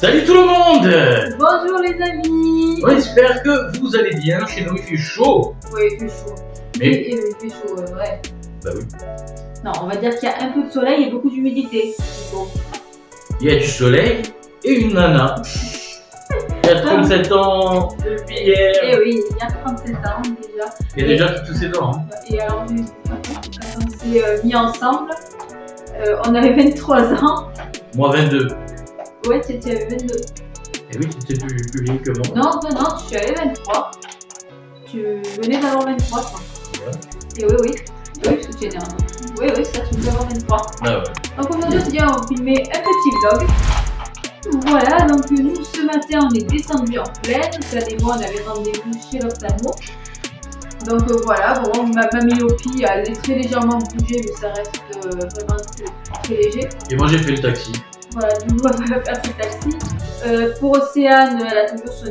Salut tout le monde! Bonjour les amis! On espère que vous allez bien. Chez nous il fait chaud. Oui, il fait chaud. Mais... il fait chaud, ouais. Bah oui. Non, on va dire qu'il y a un peu de soleil et beaucoup d'humidité. Bon. Il y a du soleil et une nana. Il y a 37 ans depuis hier. Eh oui, il y a 37 ans déjà. Et déjà toutes ses dents. Hein. Et alors, quand on s'est mis ensemble, on avait 23 ans. Moi 22. Ouais, tu avais 22. Et oui, tu étais plus vieille que moi. Non, tu avais 23. Tu venais d'avoir 23, je crois. Ouais. Et oui, oui. Oui, parce que tu es né en... Oui, ça, tu venais d'avoir 23. Ah ouais. Donc aujourd'hui, on s'est dit, on va filmer un petit vlog. Voilà, donc nous, ce matin, on est descendu en plaine. C'est-à-dire, moi, on avait rendez-vous chez l'ophtalmo. Donc voilà, bon, ma myopie, elle est très légèrement bougée, mais ça reste vraiment très léger. Et moi, j'ai fait le taxi. Voilà, du coup, on va faire ce taxi. Pour Océane, elle a toujours son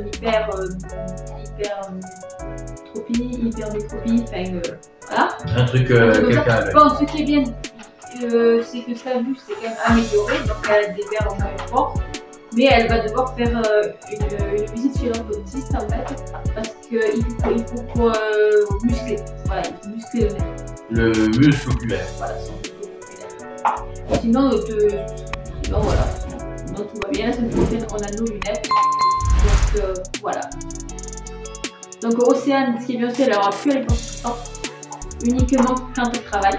hypermétropie, enfin voilà. Un truc quelqu'un. Bon, ce qui est bien, c'est que sa vue s'est quand même améliorée, donc elle a des verres moins forts. Mais elle va devoir faire une visite chez l'orthodontiste en fait, parce qu'il faut muscler. Voilà, il faut muscler le nez. Le muscle oculaire. Voilà, son muscle oculaire. Sinon, voilà, sinon tout va bien. La semaine prochaine, on a nos lunettes. Donc voilà. Donc Océane, ce qui est bien aussi, elle n'aura plus à les porter tout le temps, uniquement quand elle travaille.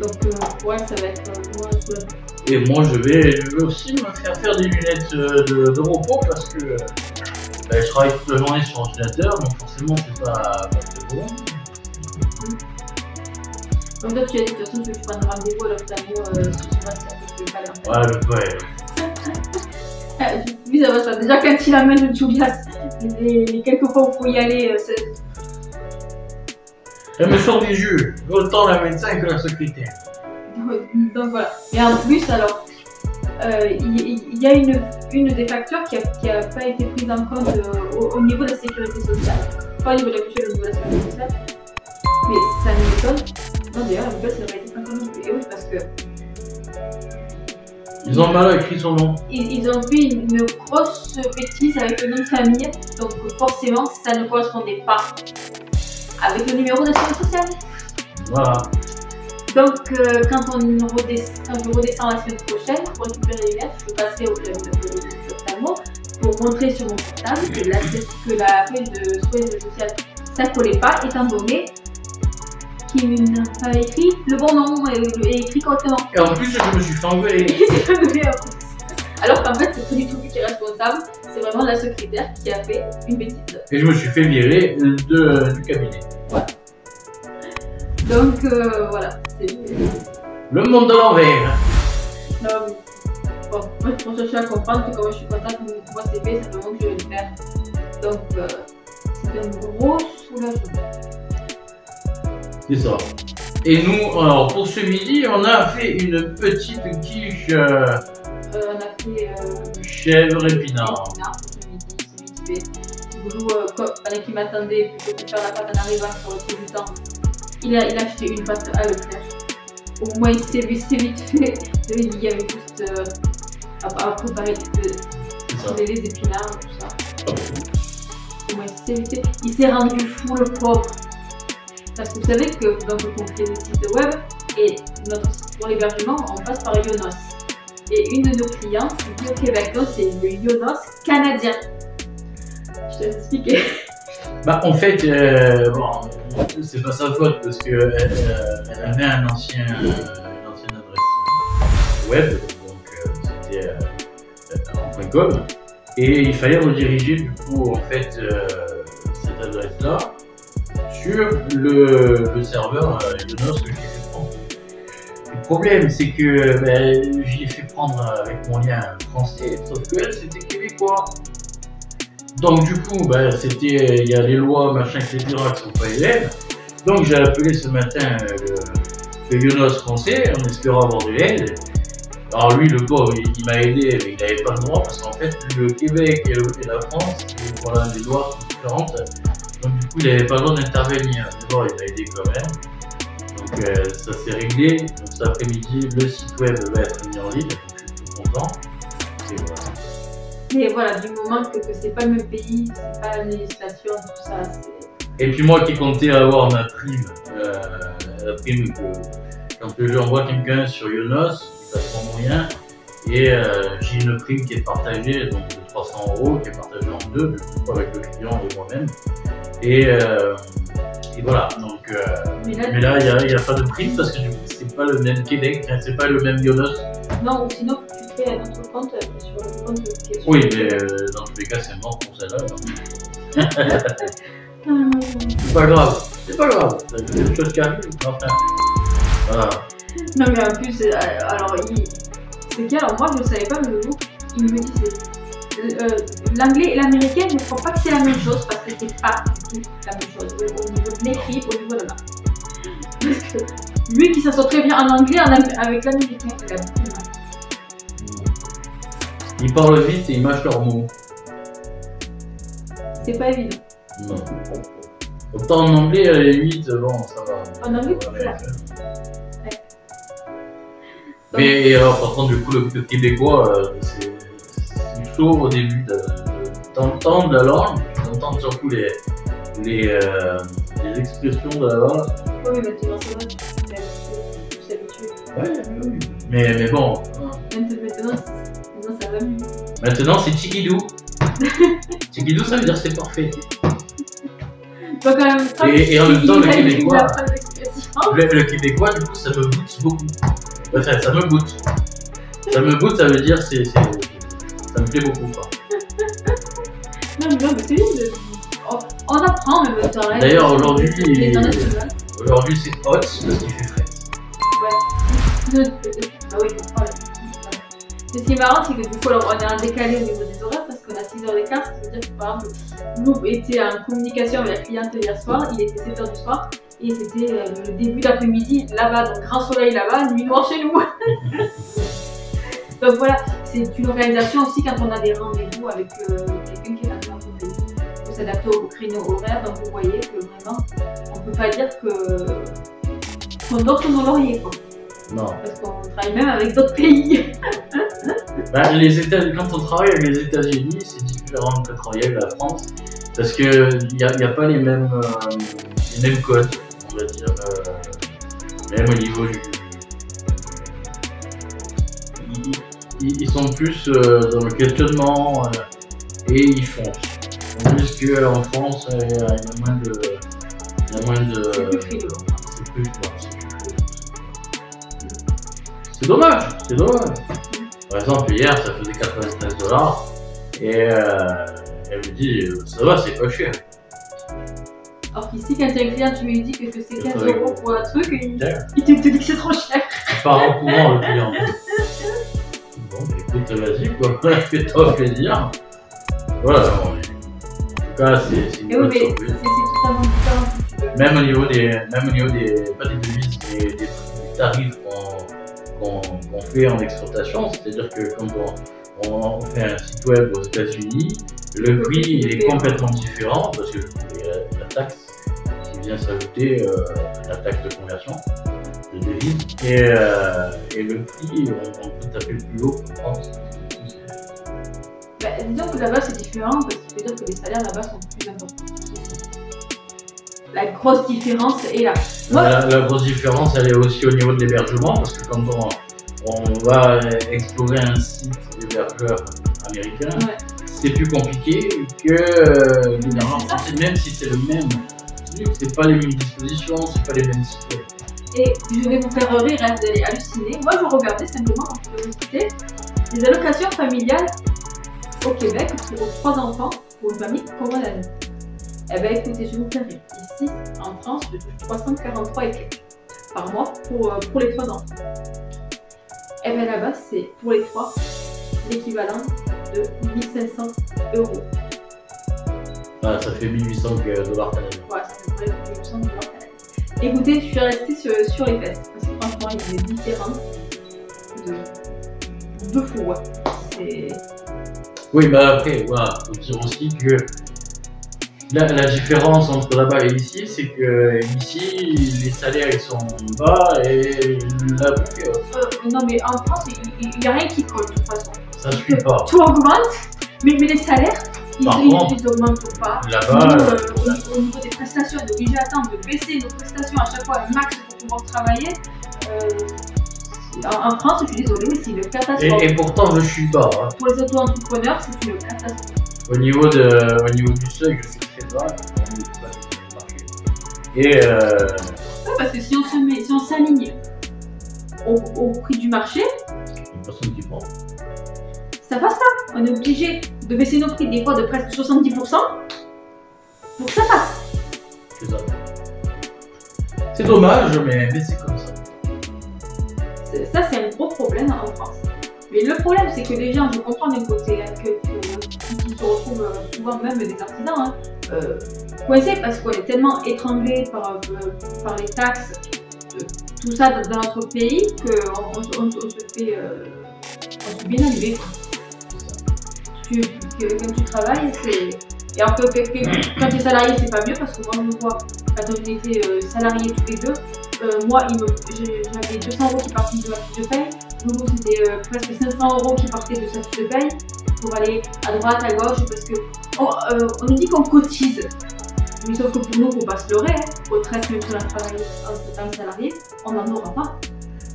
Donc pour elle, ça va être moins soulageant. Et moi, je vais aussi me faire des lunettes de repos parce que je travaille toute la journée sur l'ordinateur, donc forcément, c'est pas très bon. Donc toi, tu as dit de toute façon que tu prends un rendez-vous à l'ophtalmo sur WhatsApp, tu veux pas aller. Ouais, le ouais. Lui, ça va ça. Déjà, quand il amène le Julias, les quelques fois où il faut y aller, Elle me sort des yeux, autant la médecin que la secrétaire. Donc voilà. Et en plus, alors, il y a une des facteurs qui a pas été prise en compte au niveau de la sécurité sociale. Pas au niveau de la mutuelle, au niveau de la sécurité sociale. Mais ça m'étonne. Non, d'ailleurs, la mutuelle, ça aurait été pas comme ça. Et oui, parce que. Ils ont mal écrit son nom. Ils ont fait une grosse bêtise avec le nom de famille. Donc forcément, ça ne correspondait pas avec le numéro de la sécurité sociale. Voilà. Donc, quand je redescends la semaine prochaine pour récupérer les lunettes, je passerai au club de l'ophtalmo pour montrer sur mon portable que la feuille de sécurité sociale, ça ne collait pas, étant donné qu'il n'a pas écrit le bon nom et écrit correctement. Et en plus, je me suis fait engueuler. Alors qu'en fait, c'est pas du tout lui qui est responsable, c'est vraiment la secrétaire qui a fait une bêtise. Et je me suis fait virer du cabinet. Voilà. Donc voilà, c'est... Le monde de l'envers. Non, bon, moi je pense chercher à comprendre que comme je suis contente que moi c'est fait, ça me montre que je vais le faire. Donc c'est un gros soulagement. C'est ça. Et nous, alors pour ce midi, on a fait une petite quiche On a fait chèvre épinard. Ce midi, c'est vite fait. Boulou, pendant qu'il m'attendait, plutôt que faire la pâte en arrivant sur le coup du temps, il a acheté une pâte à Leclerc. Au moins, c'est vite fait. Il y avait juste à préparer les épinards, tout ça. Au moins, c'est vite fait. Il s'est rendu fou, le pauvre. Parce que vous savez que dans le complet des sites web et pour l'hébergement, on passe par Yonos. Et une de nos clients, qui vit au Québec, c'est le Yonos canadien. Je te l'expliquer. Bah en fait, bon, c'est pas sa faute parce que elle avait une ancienne adresse web, donc c'était en .com, et il fallait rediriger du coup en fait cette adresse-là sur le serveur Yonos que j'ai fait prendre. Le problème, c'est que j'y ai fait prendre avec mon lien français, sauf que elle, c'était québécois. Donc du coup, il y a les lois, machin, etc. qui sont pas les mêmes. Donc j'ai appelé ce matin le Yonos français en espérant avoir de l'aide. Alors lui, le pauvre, il m'a aidé, mais il n'avait pas le droit parce qu'en fait, le Québec et la France, voilà, les lois sont différentes. Donc du coup, il n'avait pas le droit d'intervenir. D'abord, il m'a aidé quand même. Donc ça s'est réglé. Donc cet après-midi, le site web va être mis en ligne. Donc je suis tout content. Et voilà. Mais voilà, du moment que c'est pas le même pays, c'est pas la législation, tout ça, c'est. Et puis moi qui comptais avoir ma prime, la prime que quand j'envoie quelqu'un sur Yonos, qui passe son moyen, et j'ai une prime qui est partagée, donc de 300 €, qui est partagée en deux, du coup, avec le client et moi-même. Et voilà, donc, mais là il n'y a pas de prime parce que du coup c'est pas le même Québec, hein, c'est pas le même Yonos. Non, ou sinon tu crées un autre compte sur le compte qui est sur Oui, mais dans tous les cas c'est mort pour celle-là. C'est pas grave, c'est pas grave, c'est une chose qui arrive, enfin. Voilà. Non mais en plus, alors c'est qu'il alors moi je ne savais pas, mais le jour il me disait l'anglais et l'américain, je ne crois pas que c'est la même chose parce que c'est pas du tout la même chose au niveau de l'écrit, au niveau de la. Parce que lui qui s'en sort très bien en anglais avec l'américain, il a beaucoup de mal. Ils parlent vite et ils mâchent leurs mots. C'est pas évident. Non. Autant en anglais, à la limite, bon, ça va. En anglais, c'est là. Mais alors, par contre, du coup, le québécois, c'est chaud au début d'entendre la langue, d'entendre surtout les expressions de la langue. Oui, mais maintenant ça va, tu t'es habitué. Ouais, oui. Mais bon. Maintenant ça va mieux. Maintenant, c'est Chikidou. Chikidou, ça veut dire c'est parfait. Donc, en même temps, et en même temps, le québécois, le québécois, du coup, ça me goûte beaucoup. Enfin, ça me goûte. Ça me goûte, ça veut dire ça me plaît beaucoup. Quoi. Non, mais c'est juste. On apprend en même temps. D'ailleurs, aujourd'hui, c'est hot parce qu'il fait frais. Ouais. Ah oui, je crois. Ce qui est marrant, c'est que du coup, alors, on est en décalé au niveau des horaires parce qu'on a 6 heures d'écart. Ça veut dire que par exemple, nous étions en communication avec la cliente hier soir, il était 7 h du soir et c'était le début d'après-midi là-bas, donc grand soleil là-bas, nuit noire chez nous. Donc voilà, c'est une organisation aussi quand on a des rendez-vous avec quelqu'un qui est dans notre pays. Il faut s'adapter au créneau horaire, donc vous voyez que vraiment, on ne peut pas dire qu'on dort sur nos lauriers, quoi. Non. Parce qu'on travaille même avec d'autres pays. Bah, quand on travaille avec les États-Unis, c'est différent de travailler avec la France. Parce qu'il n'y a pas les mêmes codes, on va dire. Même au niveau du. Ils sont plus dans le questionnement et ils foncent. Tandis qu'en France, il y a moins de. C'est plus frileux. C'est plus fort. C'est dommage, c'est dommage. Par exemple, hier, ça faisait 93 $ et elle me dit ça va, c'est pas cher. Alors qu'ici, quand tu as un client, tu lui dis que c'est 15 € pour un truc, et il te dit que c'est trop cher. Il part en courant, le client. Bon, bah, écoute, vas-y, quoi, fais-toi plaisir. Voilà, en tout cas, c'est une bonne surprise. C'est totalement différent. Même au niveau des pas des devises, mais des tarifs qu'on fait en exploitation, c'est-à-dire que quand on fait un site web aux États-Unis, le prix il est complètement différent parce que la taxe qui vient s'ajouter à la taxe de conversion de devise et le prix on peut taper plus haut qu'en France. Bah, disons que là-bas c'est différent parce qu'il veut dire que les salaires là-bas sont plus importants. La grosse différence est là. La grosse différence elle est aussi au niveau de l'hébergement parce que quand on va explorer un site d'hébergeur américain, ouais. C'est plus compliqué que généralement, même si c'est le même truc, c'est pas les mêmes dispositions, c'est pas les mêmes sites. Et je vais vous faire rire, hein, vous allez halluciner. Moi je regardais simplement en curiosité les allocations familiales au Québec pour 3 enfants pour une famille combien d'années. Eh bien écoutez, je vais vous faire rire. Ici, en France, je touche 343 et quelques par mois pour les 3 enfants. Et bien là-bas, c'est pour les 3 l'équivalent de 1500 €. Ah, ça fait 1800 $ canadiens. Ouais, ça fait 1800 $ canadiens. Écoutez, je suis restée sur les fesses parce que franchement, il y a des différences de fou. Ouais. Oui, mais après, voilà, faut dire aussi que la différence entre là-bas et ici, c'est que ici, les salaires ils sont bas et la bouffe est haute. Non, mais en France, il n'y a rien qui colle de toute façon. ça ne suit pas. Tout augmente, mais les salaires, ils n'augmentent pas. Là-bas, au niveau des prestations, on est obligé d'attendre de baisser nos prestations à chaque fois un max pour pouvoir travailler. En France, je suis désolée, mais c'est une catastrophe. Et pourtant, je suis bas. Hein. Pour les auto-entrepreneurs, c'est une catastrophe. Au niveau du seuil, je suis très bas. Et Ouais, parce que si on s'aligne au prix du marché, personne qui prend. ça passe pas. On est obligé de baisser nos prix des fois de presque 70% pour que ça passe. C'est ça. C'est dommage, mais c'est comme ça. Ça, c'est un gros problème en France. Mais le problème, c'est que les gens, je comprends d'un côté, hein, qu'ils se retrouvent souvent même des artisans, coincés parce qu'on est tellement étranglé par les taxes, tout ça dans notre pays, qu'on se fait bien allumer. Quand tu travailles, c'est. Et alors que quand tu es salarié, c'est pas mieux parce que moi, je me vois, quand on était salariés tous les deux, moi, j'avais 200 € qui partaient de ma fiche de paye. Loulou, c'était presque 500 € qui partaient de sa fiche de paye pour aller à droite, à gauche, parce que on nous dit qu'on cotise. Mais sauf que pour nous, il ne faut pas se leurrer. Retraite, même si on a travaillé en tant que salarié, on n'en aura pas.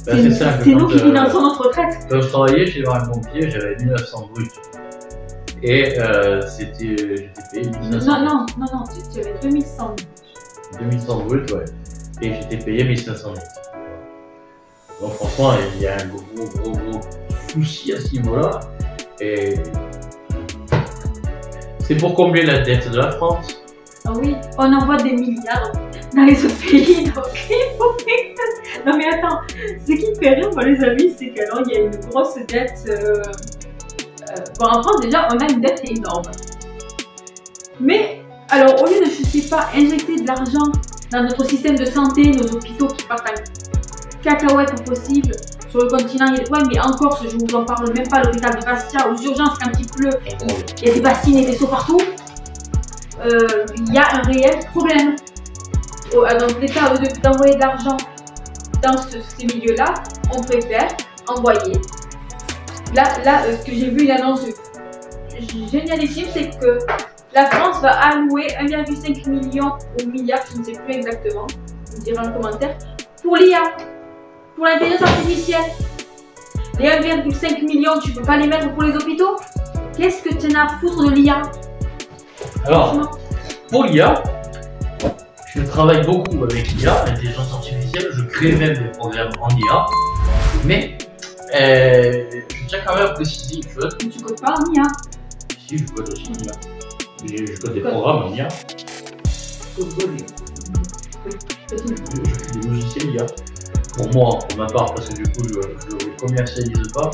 C'est nous qui finançons notre retraite. Quand je travaillais chez un pompier, j'avais 1900 brut. Et j'étais payé 1500. Non, tu avais 2100. 2100 brut, ouais. Et j'étais payé 1500 net. Donc franchement, il y a un gros souci à ce niveau-là. Et c'est pour combler la dette de la France. Ah oui, on envoie des milliards dans les autres pays, donc il faut que... Non mais attends, ce qui me fait rire, moi les amis, c'est qu'alors il y a une grosse dette... Bon, en France déjà, on a une dette énorme. Mais, alors au lieu de, je sais pas, injecter de l'argent dans notre système de santé, nos hôpitaux qui partent en cacahuètes au possible, sur le continent, il y a des problèmes, mais encore, je vous en parle même pas, l'hôpital de Bastia, aux urgences, quand il pleut, il y a des bassines et des seaux partout. Il y a un réel problème. Donc l'État, au lieu d'envoyer de l'argent dans ces milieux-là, on préfère envoyer. Là, ce que j'ai vu une annonce génialissime, c'est que la France va allouer 1,5 million ou milliard, je ne sais plus exactement, vous me direz en commentaire, pour l'IA, pour l'intelligence artificielle. Les 1,5 million, tu peux pas les mettre pour les hôpitaux? Qu'est-ce que tu en as à foutre de l'IA? Alors, pour l'IA, je travaille beaucoup avec l'IA, l'intelligence artificielle, je crée même des programmes en IA, mais je tiens quand même à préciser une chose. Tu ne codes pas en IA? Si, je code aussi en IA. Je code des programmes en IA. Je fais des logiciels IA. Pour moi, pour ma part, parce que du coup, je ne le commercialise pas,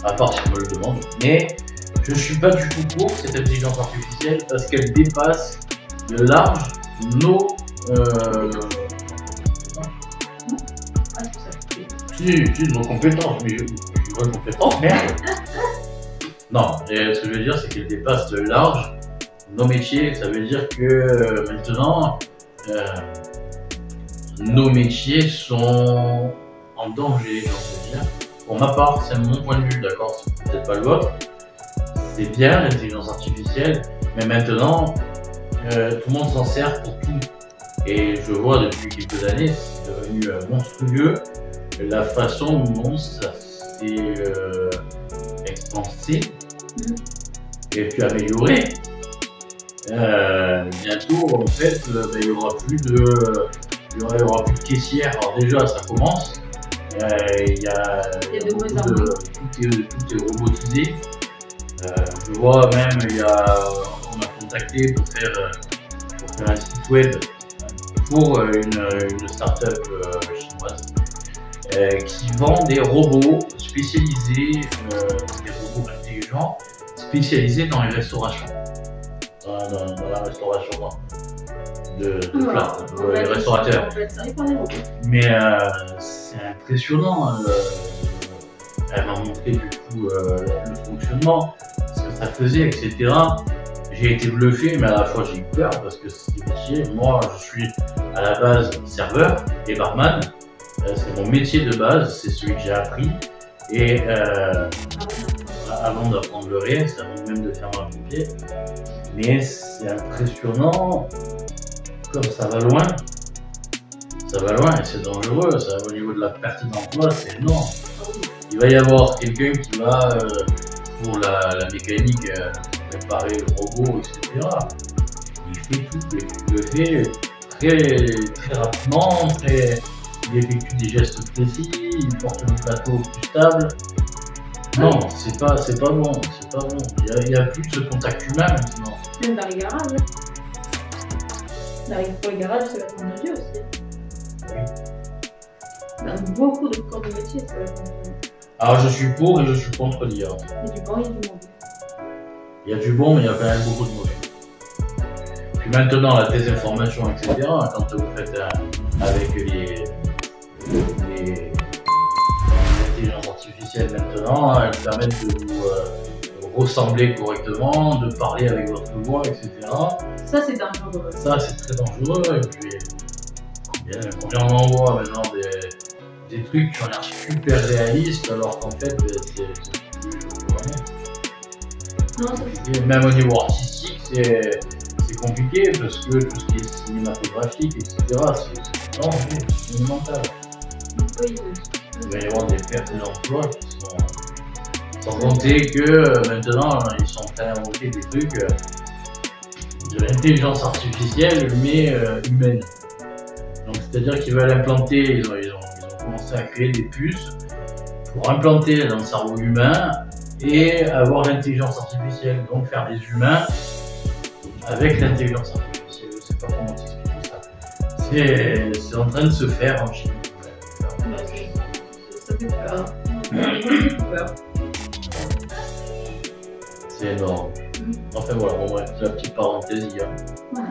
à part si on me le demande. Mais je ne suis pas du tout pour cette intelligence artificielle parce qu'elle dépasse de large nos. Si, nos compétences, mais je compétences, merde. Non, et ce que je veux dire, c'est qu'elle dépasse de large nos métiers. Ça veut dire que maintenant, nos métiers sont en danger, j'ai envie de dire. Pour ma part, c'est mon point de vue, d'accord, c'est peut-être pas le vôtre. C'est bien l'intelligence artificielle, mais maintenant, tout le monde s'en sert pour tout. Et je vois depuis quelques années, c'est devenu monstrueux la façon dont ça s'est expansé et puis amélioré. Bientôt, en fait, il n'y aura plus de caissières. Alors déjà, ça commence. Il y a tout est robotisé. Je vois même, on m'a contacté pour faire un site web pour une start-up chinoise qui vend des robots spécialisés, des robots intelligents spécialisés dans les restaurations, dans la restauration de plats, les restaurateurs. Mais c'est impressionnant. Elle m'a montré du coup le fonctionnement, ce que ça faisait, etc. J'ai été bluffé, mais à la fois j'ai eu peur parce que c'est des métiers. Moi, je suis à la base serveur et barman. C'est mon métier de base, c'est celui que j'ai appris. Et avant d'apprendre le réel, c'est avant même de faire un pompier. Mais c'est impressionnant, comme ça va loin. Ça va loin et c'est dangereux. Ça, au niveau de la perte d'emploi, c'est énorme. Il va y avoir quelqu'un qui va, pour la mécanique, préparer le robot, etc. Il fait tout, il le fait très rapidement, il effectue des gestes précis, il porte le plateau plus stable. Non, c'est pas bon, c'est pas bon. Il n'y a plus de ce contact humain maintenant. Même dans les garages. Pour les garages, c'est vachement dangereux aussi. Oui. Dans beaucoup de corps de métier, c'est vachement dangereux. Alors je suis pour et je suis contre l'IA. Il y a du bon et du mauvais. Il y a du bon, mais il y a quand même beaucoup de mauvais. Puis maintenant, la désinformation, etc., quand vous faites avec les intelligences artificielles maintenant, elles permettent de vous ressembler correctement, de parler avec votre voix, etc. Ça, c'est dangereux. Ça, c'est très dangereux. Et puis, combien on envoie maintenant des trucs qui ont l'air super réalistes, alors qu'en fait, c'est Non, et même au niveau artistique, c'est compliqué parce que tout ce qui est cinématographique, etc., c'est monumental. Il va y avoir des pertes d'emploi qui sont. Sans compter que maintenant, ils sont en train d'inventer des trucs de l'intelligence artificielle, mais humaine. Donc, c'est-à-dire qu'ils veulent implanter, ils ont commencé à créer des puces pour implanter dans le cerveau humain et avoir l'intelligence artificielle, donc faire des humains avec l'intelligence artificielle. Je ne sais pas comment t'expliquer ça. C'est en train de se faire en Chine. Ça fait peur. C'est énorme. Enfin voilà, bon bref, la petite parenthèse, il y a. Voilà.